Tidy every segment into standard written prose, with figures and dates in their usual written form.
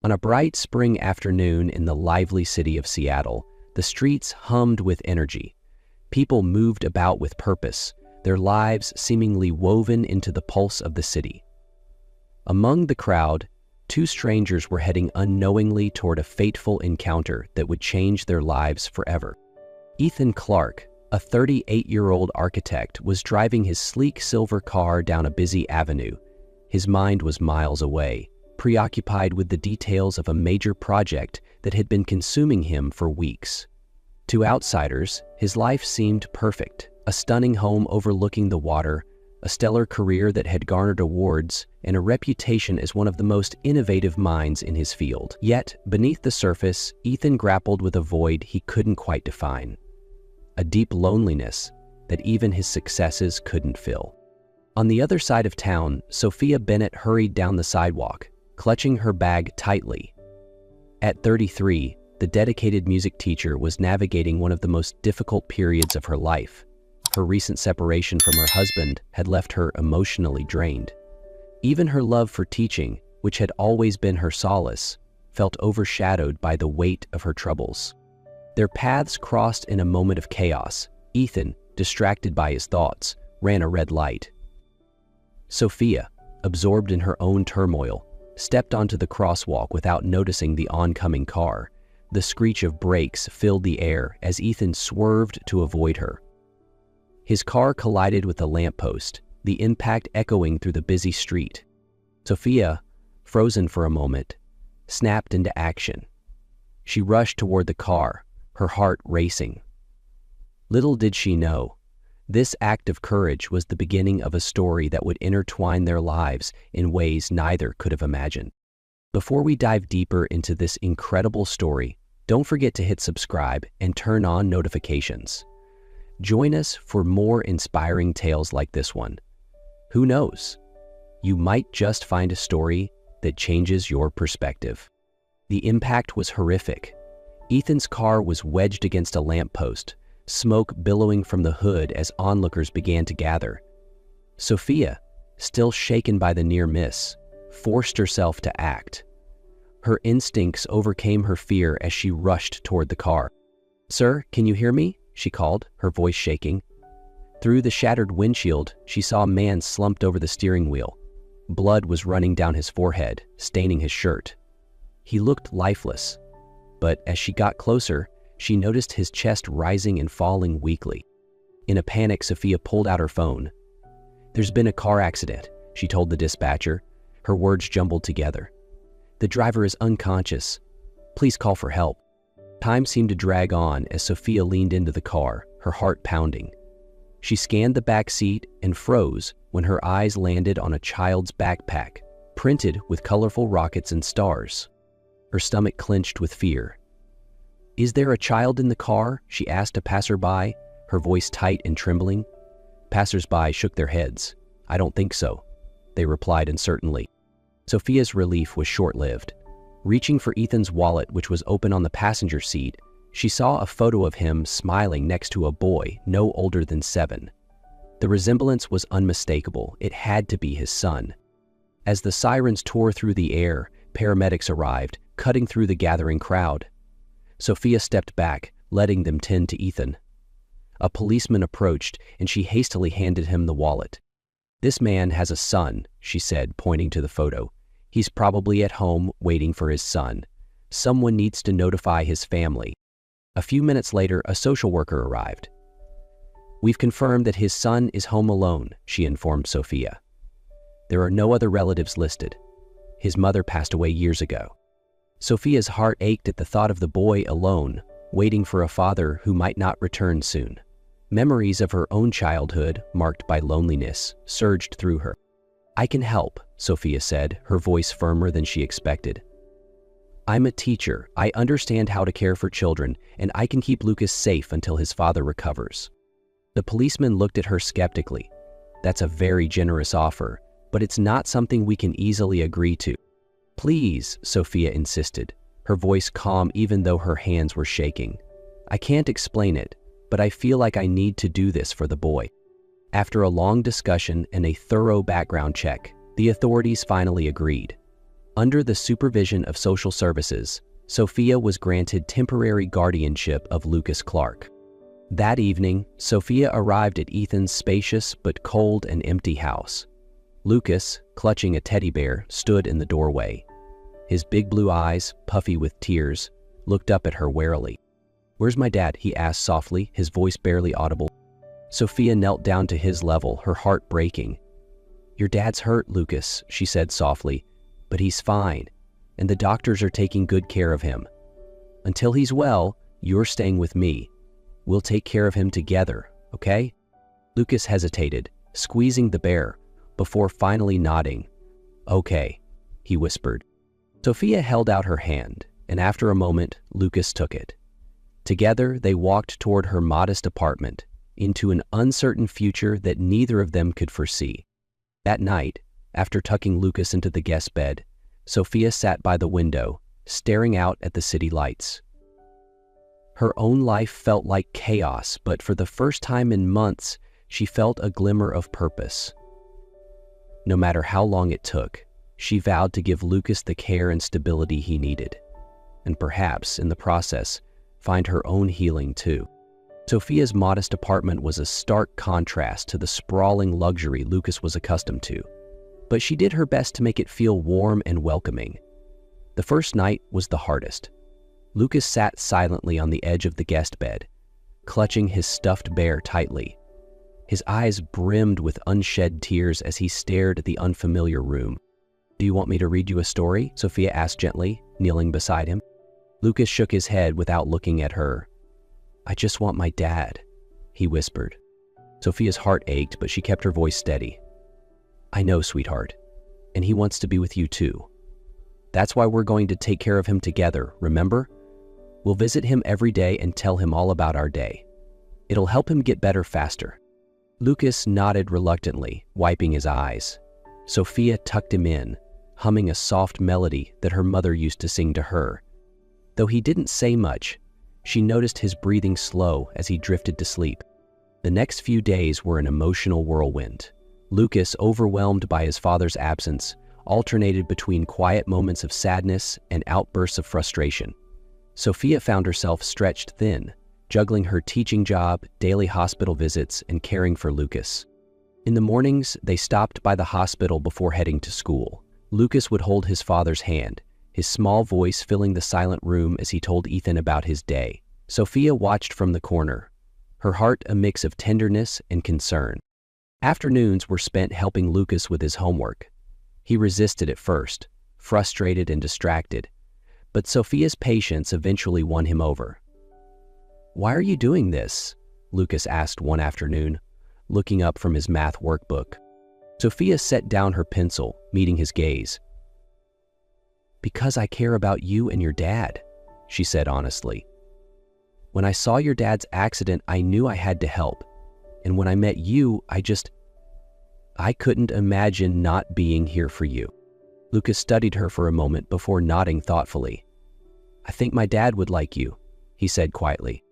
On a bright spring afternoon in the lively city of Seattle, the streets hummed with energy. People moved about with purpose, their lives seemingly woven into the pulse of the city. Among the crowd, two strangers were heading unknowingly toward a fateful encounter that would change their lives forever. Ethan Clark, a 38-year-old architect, was driving his sleek silver car down a busy avenue. His mind was miles away, preoccupied with the details of a major project that had been consuming him for weeks. To outsiders, his life seemed perfect: a stunning home overlooking the water, a stellar career that had garnered awards, and a reputation as one of the most innovative minds in his field. Yet, beneath the surface, Ethan grappled with a void he couldn't quite define. A deep loneliness that even his successes couldn't fill. On the other side of town, Sophia Bennett hurried down the sidewalk, clutching her bag tightly. At 33, the dedicated music teacher was navigating one of the most difficult periods of her life. Her recent separation from her husband had left her emotionally drained. Even her love for teaching, which had always been her solace, felt overshadowed by the weight of her troubles. Their paths crossed in a moment of chaos. Ethan, distracted by his thoughts, ran a red light. Sophia, absorbed in her own turmoil, stepped onto the crosswalk without noticing the oncoming car. The screech of brakes filled the air as Ethan swerved to avoid her. His car collided with a lamppost, the impact echoing through the busy street. Sophia, frozen for a moment, snapped into action. She rushed toward the car, her heart racing. Little did she know, this act of courage was the beginning of a story that would intertwine their lives in ways neither could have imagined. Before we dive deeper into this incredible story, don't forget to hit subscribe and turn on notifications. Join us for more inspiring tales like this one. Who knows? You might just find a story that changes your perspective. The impact was horrific. Ethan's car was wedged against a lamppost, smoke billowing from the hood as onlookers began to gather. Sophia, still shaken by the near miss, forced herself to act. Her instincts overcame her fear as she rushed toward the car. "Sir, can you hear me?" she called, her voice shaking. Through the shattered windshield, she saw a man slumped over the steering wheel. Blood was running down his forehead, staining his shirt. He looked lifeless, but as she got closer, she noticed his chest rising and falling weakly. In a panic, Sophia pulled out her phone. "There's been a car accident," she told the dispatcher, her words jumbled together. "The driver is unconscious. Please call for help." Time seemed to drag on as Sophia leaned into the car, her heart pounding. She scanned the back seat and froze when her eyes landed on a child's backpack, printed with colorful rockets and stars. Her stomach clenched with fear. "Is there a child in the car?" she asked a passerby, her voice tight and trembling. Passersby shook their heads. "I don't think so," they replied uncertainly. Sophia's relief was short-lived. Reaching for Ethan's wallet, which was open on the passenger seat, she saw a photo of him smiling next to a boy no older than 7. The resemblance was unmistakable. It had to be his son. As the sirens tore through the air, paramedics arrived, cutting through the gathering crowd. Sophia stepped back, letting them tend to Ethan. A policeman approached, and she hastily handed him the wallet. "This man has a son," she said, pointing to the photo. "He's probably at home waiting for his son. Someone needs to notify his family." A few minutes later, a social worker arrived. "We've confirmed that his son is home alone," she informed Sophia. "There are no other relatives listed. His mother passed away years ago." Sophia's heart ached at the thought of the boy alone, waiting for a father who might not return soon. Memories of her own childhood, marked by loneliness, surged through her. "I can help," Sophia said, her voice firmer than she expected. "I'm a teacher. I understand how to care for children, and I can keep Lucas safe until his father recovers." The policeman looked at her skeptically. "That's a very generous offer, but it's not something we can easily agree to." "Please," Sophia insisted, her voice calm even though her hands were shaking. "I can't explain it, but I feel like I need to do this for the boy." After a long discussion and a thorough background check, the authorities finally agreed. Under the supervision of social services, Sophia was granted temporary guardianship of Lucas Clark. That evening, Sophia arrived at Ethan's spacious but cold and empty house. Lucas, clutching a teddy bear, stood in the doorway. His big blue eyes, puffy with tears, looked up at her warily. "Where's my dad?" he asked softly, his voice barely audible. Sophia knelt down to his level, her heart breaking. "Your dad's hurt, Lucas," she said softly, "but he's fine, and the doctors are taking good care of him. Until he's well, you're staying with me. We'll take care of him together, okay?" Lucas hesitated, squeezing the bear, before finally nodding. "Okay," he whispered. Sophia held out her hand, and after a moment, Lucas took it. Together, they walked toward her modest apartment, into an uncertain future that neither of them could foresee. That night, after tucking Lucas into the guest bed, Sophia sat by the window, staring out at the city lights. Her own life felt like chaos, but for the first time in months, she felt a glimmer of purpose. No matter how long it took, she vowed to give Lucas the care and stability he needed, and perhaps, in the process, find her own healing too. Sophia's modest apartment was a stark contrast to the sprawling luxury Lucas was accustomed to, but she did her best to make it feel warm and welcoming. The first night was the hardest. Lucas sat silently on the edge of the guest bed, clutching his stuffed bear tightly. His eyes brimmed with unshed tears as he stared at the unfamiliar room. "Do you want me to read you a story?" Sophia asked gently, kneeling beside him. Lucas shook his head without looking at her. "I just want my dad," he whispered. Sophia's heart ached, but she kept her voice steady. "I know, sweetheart, and he wants to be with you too. That's why we're going to take care of him together, remember? We'll visit him every day and tell him all about our day. It'll help him get better faster." Lucas nodded reluctantly, wiping his eyes. Sophia tucked him in, humming a soft melody that her mother used to sing to her. Though he didn't say much, she noticed his breathing slow as he drifted to sleep. The next few days were an emotional whirlwind. Lucas, overwhelmed by his father's absence, alternated between quiet moments of sadness and outbursts of frustration. Sophia found herself stretched thin, juggling her teaching job, daily hospital visits, and caring for Lucas. In the mornings, they stopped by the hospital before heading to school. Lucas would hold his father's hand, his small voice filling the silent room as he told Ethan about his day. Sophia watched from the corner, her heart a mix of tenderness and concern. Afternoons were spent helping Lucas with his homework. He resisted at first, frustrated and distracted, but Sophia's patience eventually won him over. "Why are you doing this?" Lucas asked one afternoon, looking up from his math workbook. Sophia set down her pencil, meeting his gaze. "Because I care about you and your dad," she said honestly. "When I saw your dad's accident, I knew I had to help. And when I met you, I couldn't imagine not being here for you." Lucas studied her for a moment before nodding thoughtfully. "I think my dad would like you," he said quietly.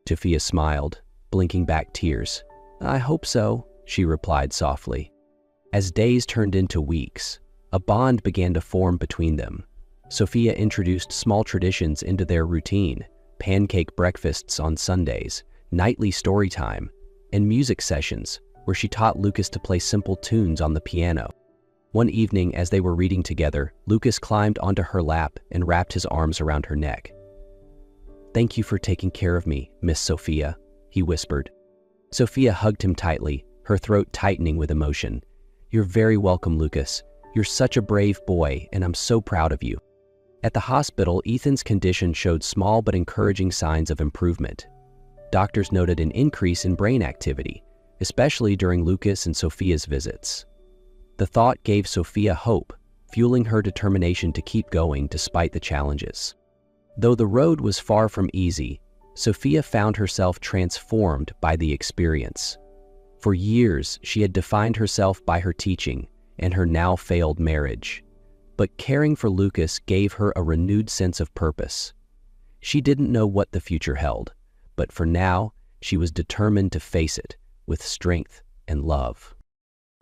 Sophia smiled, blinking back tears. "I hope so," she replied softly. As days turned into weeks, a bond began to form between them. Sophia introduced small traditions into their routine: pancake breakfasts on Sundays, nightly story time, and music sessions where she taught Lucas to play simple tunes on the piano. One evening, as they were reading together, Lucas climbed onto her lap and wrapped his arms around her neck. "Thank you for taking care of me, Miss Sophia," he whispered. Sophia hugged him tightly, her throat tightening with emotion. "You're very welcome, Lucas. You're such a brave boy, and I'm so proud of you." At the hospital, Ethan's condition showed small but encouraging signs of improvement. Doctors noted an increase in brain activity, especially during Lucas and Sophia's visits. The thought gave Sophia hope, fueling her determination to keep going despite the challenges. Though the road was far from easy, Sophia found herself transformed by the experience. For years, she had defined herself by her teaching and her now failed marriage. But caring for Lucas gave her a renewed sense of purpose. She didn't know what the future held, but for now, she was determined to face it with strength and love.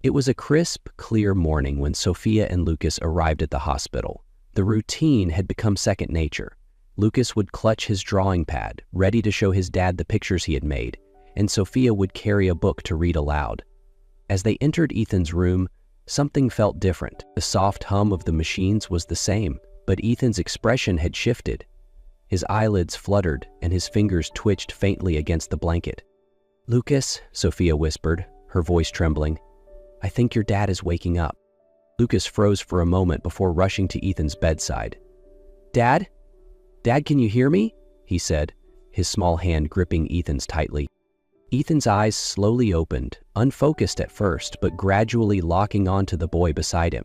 It was a crisp, clear morning when Sophia and Lucas arrived at the hospital. The routine had become second nature. Lucas would clutch his drawing pad, ready to show his dad the pictures he had made, and Sophia would carry a book to read aloud. As they entered Ethan's room, something felt different. The soft hum of the machines was the same, but Ethan's expression had shifted. His eyelids fluttered and his fingers twitched faintly against the blanket. "Lucas," Sophia whispered, her voice trembling, "I think your dad is waking up." Lucas froze for a moment before rushing to Ethan's bedside. "Dad? Dad, can you hear me?" he said, his small hand gripping Ethan's tightly. Ethan's eyes slowly opened, unfocused at first, but gradually locking onto the boy beside him.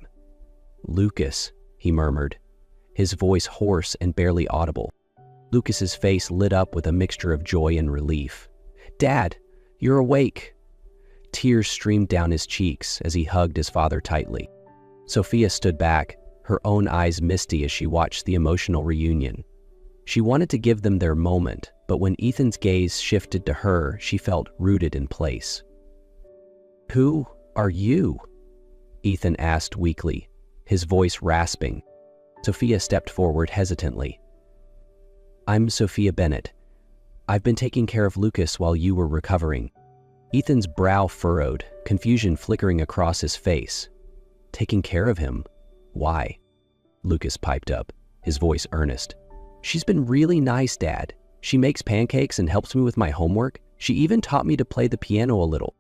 "Lucas," he murmured, his voice hoarse and barely audible. Lucas's face lit up with a mixture of joy and relief. "Dad, you're awake." Tears streamed down his cheeks as he hugged his father tightly. Sophia stood back, her own eyes misty as she watched the emotional reunion. She wanted to give them their moment, but when Ethan's gaze shifted to her, she felt rooted in place. "Who are you?" Ethan asked weakly, his voice rasping. Sophia stepped forward hesitantly. "I'm Sophia Bennett. I've been taking care of Lucas while you were recovering." Ethan's brow furrowed, confusion flickering across his face. "Taking care of him? Why?" Lucas piped up, his voice earnest. "She's been really nice, Dad. She makes pancakes and helps me with my homework. She even taught me to play the piano a little."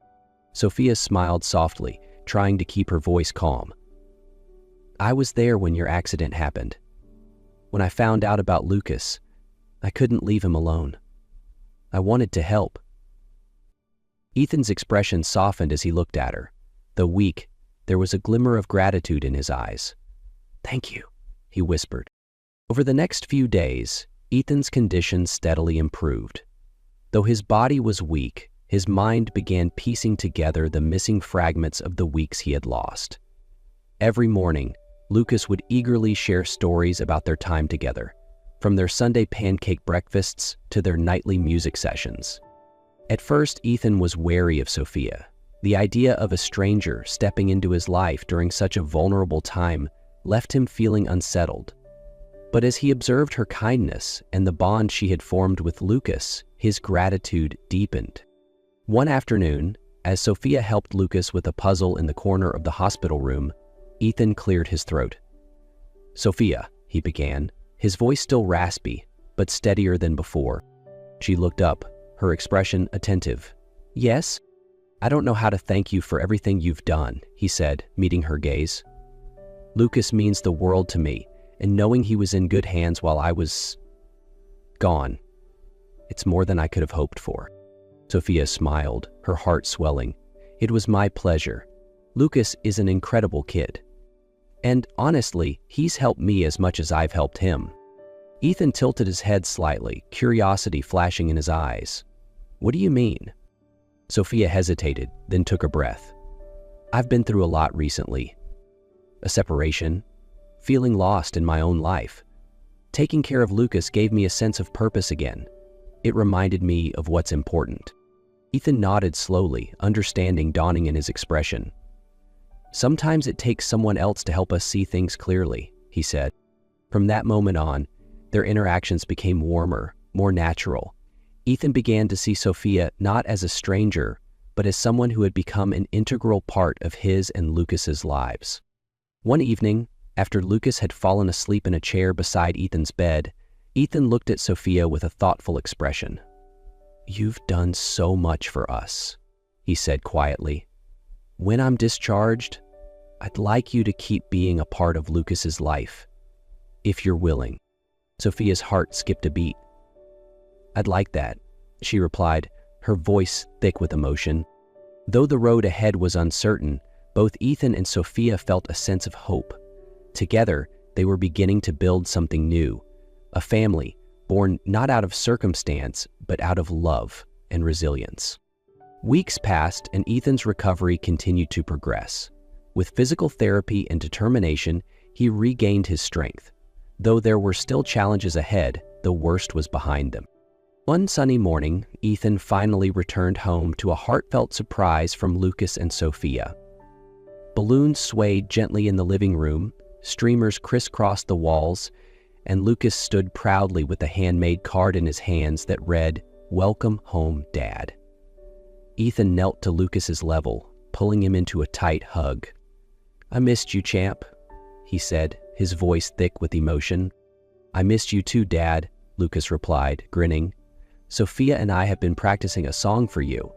Sophia smiled softly, trying to keep her voice calm. "I was there when your accident happened. When I found out about Lucas, I couldn't leave him alone. I wanted to help." Ethan's expression softened as he looked at her. Though weak, there was a glimmer of gratitude in his eyes. "Thank you," he whispered. Over the next few days, Ethan's condition steadily improved. Though his body was weak, his mind began piecing together the missing fragments of the weeks he had lost. Every morning, Lucas would eagerly share stories about their time together, from their Sunday pancake breakfasts to their nightly music sessions. At first, Ethan was wary of Sophia. The idea of a stranger stepping into his life during such a vulnerable time left him feeling unsettled. But as he observed her kindness and the bond she had formed with Lucas, his gratitude deepened. One afternoon, as Sophia helped Lucas with a puzzle in the corner of the hospital room, Ethan cleared his throat. "Sophia," he began, his voice still raspy, but steadier than before. She looked up, her expression attentive. "Yes? I don't know how to thank you for everything you've done," he said, meeting her gaze. "Lucas means the world to me, and knowing he was in good hands while I was gone, it's more than I could have hoped for." Sophia smiled, her heart swelling. "It was my pleasure. Lucas is an incredible kid. And honestly, he's helped me as much as I've helped him." Ethan tilted his head slightly, curiosity flashing in his eyes. "What do you mean?" Sophia hesitated, then took a breath. "I've been through a lot recently. A separation, feeling lost in my own life. Taking care of Lucas gave me a sense of purpose again. It reminded me of what's important." Ethan nodded slowly, understanding dawning in his expression. "Sometimes it takes someone else to help us see things clearly," he said. From that moment on, their interactions became warmer, more natural. Ethan began to see Sophia not as a stranger, but as someone who had become an integral part of his and Lucas's lives. One evening, after Lucas had fallen asleep in a chair beside Ethan's bed, Ethan looked at Sophia with a thoughtful expression. "You've done so much for us," he said quietly. "When I'm discharged, I'd like you to keep being a part of Lucas's life, if you're willing." Sophia's heart skipped a beat. "I'd like that," she replied, her voice thick with emotion. Though the road ahead was uncertain, both Ethan and Sophia felt a sense of hope. Together, they were beginning to build something new, a family born not out of circumstance, but out of love and resilience. Weeks passed and Ethan's recovery continued to progress. With physical therapy and determination, he regained his strength. Though there were still challenges ahead, the worst was behind them. One sunny morning, Ethan finally returned home to a heartfelt surprise from Lucas and Sophia. Balloons swayed gently in the living room, Streamers crisscrossed the walls, and Lucas stood proudly with a handmade card in his hands that read, "Welcome home, Dad." Ethan knelt to Lucas's level, pulling him into a tight hug. "I missed you, champ," he said, his voice thick with emotion. "I missed you too, Dad," Lucas replied, grinning. "Sophia and I have been practicing a song for you."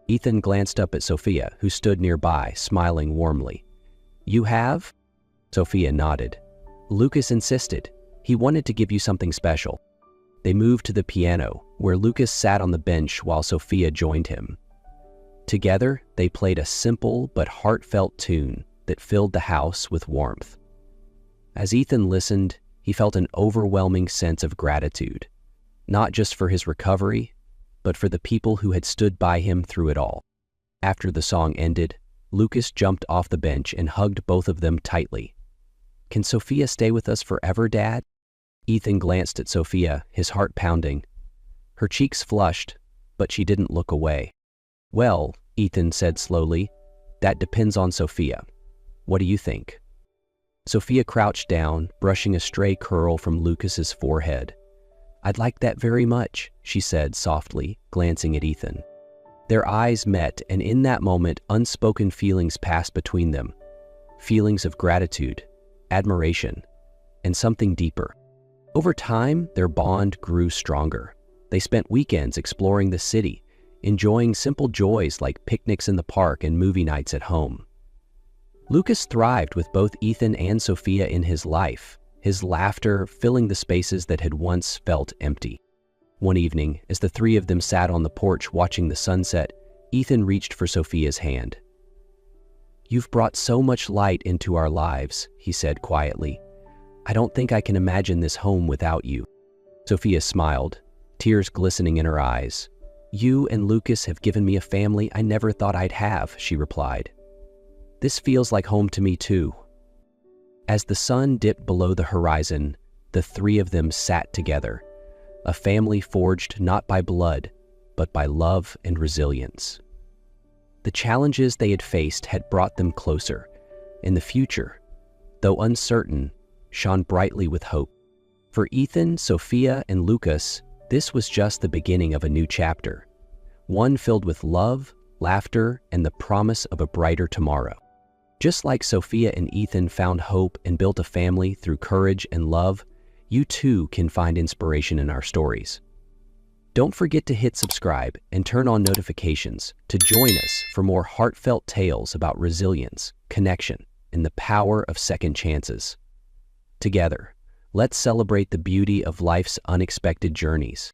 Ethan glanced up at Sophia, who stood nearby, smiling warmly. "You have?" Sophia nodded. "Lucas insisted. He wanted to give you something special." They moved to the piano, where Lucas sat on the bench while Sophia joined him. Together, they played a simple but heartfelt tune that filled the house with warmth. As Ethan listened, he felt an overwhelming sense of gratitude, not just for his recovery, but for the people who had stood by him through it all. After the song ended, Lucas jumped off the bench and hugged both of them tightly. "Can Sophia stay with us forever, Dad?" Ethan glanced at Sophia, his heart pounding. Her cheeks flushed, but she didn't look away. "Well," Ethan said slowly, "that depends on Sophia. What do you think?" Sophia crouched down, brushing a stray curl from Lucas's forehead. "I'd like that very much," she said softly, glancing at Ethan. Their eyes met, and in that moment, unspoken feelings passed between them. Feelings of gratitude, admiration, and something deeper. Over time, their bond grew stronger. They spent weekends exploring the city, enjoying simple joys like picnics in the park and movie nights at home. Lucas thrived with both Ethan and Sophia in his life, his laughter filling the spaces that had once felt empty. One evening, as the three of them sat on the porch watching the sunset, Ethan reached for Sophia's hand. "You've brought so much light into our lives," he said quietly. "I don't think I can imagine this home without you." Sophia smiled, tears glistening in her eyes. "You and Lucas have given me a family I never thought I'd have," she replied. "This feels like home to me too." As the sun dipped below the horizon, the three of them sat together, a family forged not by blood, but by love and resilience. The challenges they had faced had brought them closer, and the future, though uncertain, shone brightly with hope. For Ethan, Sophia, and Lucas, this was just the beginning of a new chapter, one filled with love, laughter, and the promise of a brighter tomorrow. Just like Sophia and Ethan found hope and built a family through courage and love, you too can find inspiration in our stories. Don't forget to hit subscribe and turn on notifications to join us for more heartfelt tales about resilience, connection, and the power of second chances. Together, let's celebrate the beauty of life's unexpected journeys